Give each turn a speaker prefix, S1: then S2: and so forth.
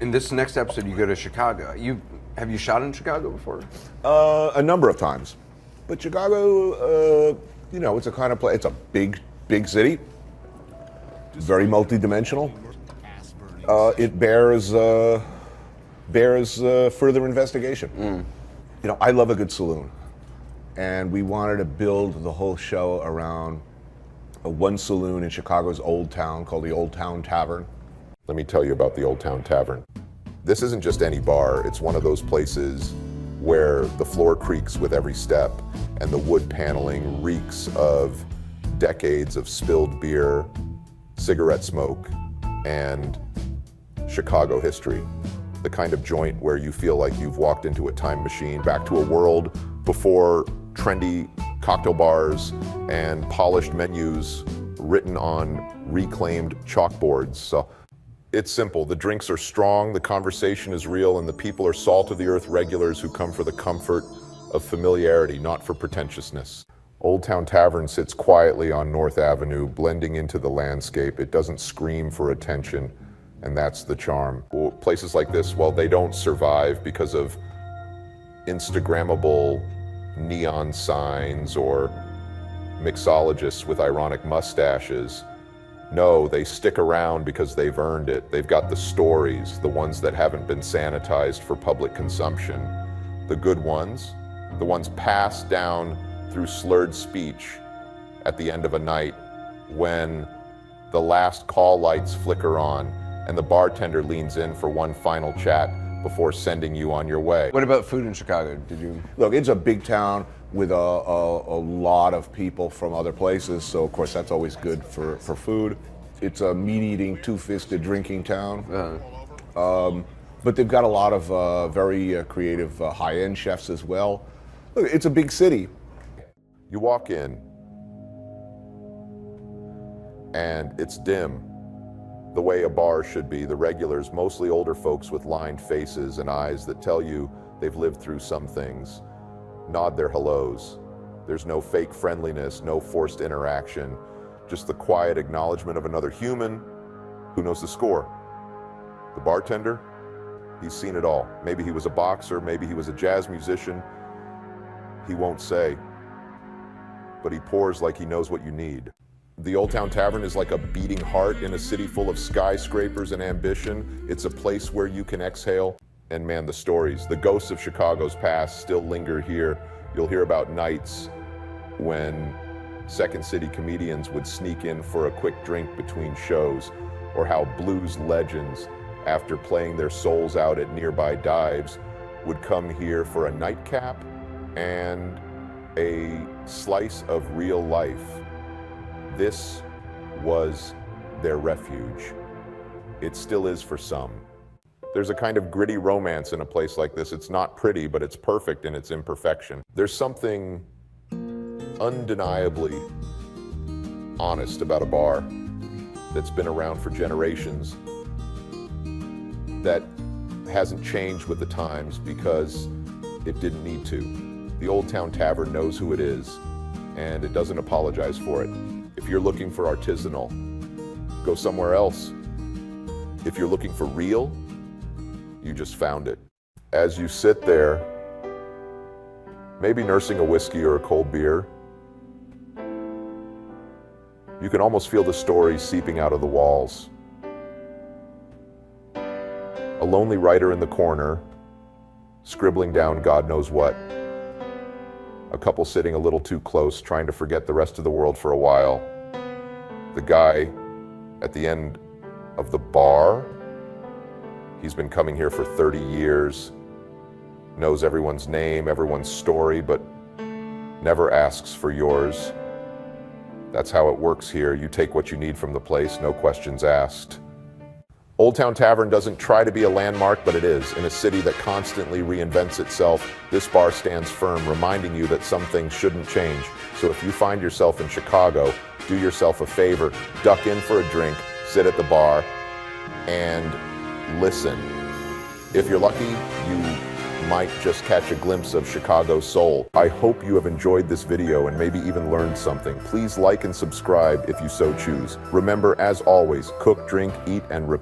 S1: In this next episode, you go to Chicago. Have you shot in Chicago before?
S2: A number of times. But Chicago, you know, it's a kind of place, it's a big city. Very multi-dimensional. It bears further investigation. You know, I love a good saloon. And we wanted to build the whole show around one saloon in Chicago's Old Town called the Old Town Tavern.
S3: Let me tell you about the Old Town Tavern. This isn't just any bar, it's one of those places where the floor creaks with every step and the wood paneling reeks of decades of spilled beer, cigarette smoke, and Chicago history. The kind of joint where you feel like you've walked into a time machine back to a world before trendy cocktail bars and polished menus written on reclaimed chalkboards. So it's simple. The drinks are strong, the conversation is real, and the people are salt-of-the-earth regulars who come for the comfort of familiarity, not for pretentiousness. Old Town Tavern sits quietly on North Avenue, blending into the landscape. It doesn't scream for attention, and that's the charm. Places like this, well, they don't survive because of Instagrammable neon signs or mixologists with ironic mustaches. No, they stick around because they've earned it. They've got the stories, the ones that haven't been sanitized for public consumption. The good ones, the ones passed down through slurred speech at the end of a night when the last call lights flicker on and the bartender leans in for one final chat before sending you on your way.
S1: What about food in Chicago? Did you?
S2: Look, it's a big town with a lot of people from other places, so of course that's always good for food. It's a meat-eating, two-fisted drinking town. But they've got a lot of very creative high-end chefs as well. Look, it's a big city.
S3: You walk in, and it's dim, the way a bar should be. The regulars, mostly older folks with lined faces and eyes that tell you they've lived through some things, nod their hellos. There's no fake friendliness, no forced interaction, just the quiet acknowledgement of another human who knows the score. The bartender, he's seen it all. Maybe he was a boxer, maybe he was a jazz musician. He won't say, but he pours like he knows what you need. The Old Town Tavern is like a beating heart in a city full of skyscrapers and ambition. It's a place where you can exhale. And man, the stories, the ghosts of Chicago's past still linger here. You'll hear about nights when Second City comedians would sneak in for a quick drink between shows, or how blues legends, after playing their souls out at nearby dives, would come here for a nightcap and a slice of real life. This was their refuge. It still is for some. There's a kind of gritty romance in a place like this. It's not pretty, but it's perfect in its imperfection. There's something undeniably honest about a bar that's been around for generations, that hasn't changed with the times because it didn't need to. The Old Town Tavern knows who it is, and it doesn't apologize for it. If you're looking for artisanal, go somewhere else. If you're looking for real, you just found it. As you sit there, maybe nursing a whiskey or a cold beer, you can almost feel the story seeping out of the walls. A lonely writer in the corner, scribbling down God knows what. A couple sitting a little too close, trying to forget the rest of the world for a while. The guy at the end of the bar, he's been coming here for 30 years, knows everyone's name, everyone's story, but never asks for yours. That's how it works here. You take what you need from the place, no questions asked. Old Town Tavern doesn't try to be a landmark, but it is. In a city that constantly reinvents itself, this bar stands firm, reminding you that some things shouldn't change. So if you find yourself in Chicago, do yourself a favor, duck in for a drink, sit at the bar, and listen. If you're lucky, you might just catch a glimpse of Chicago's soul. I hope you have enjoyed this video and maybe even learned something. Please like and subscribe if you so choose. Remember, as always, cook, drink, eat, and repeat.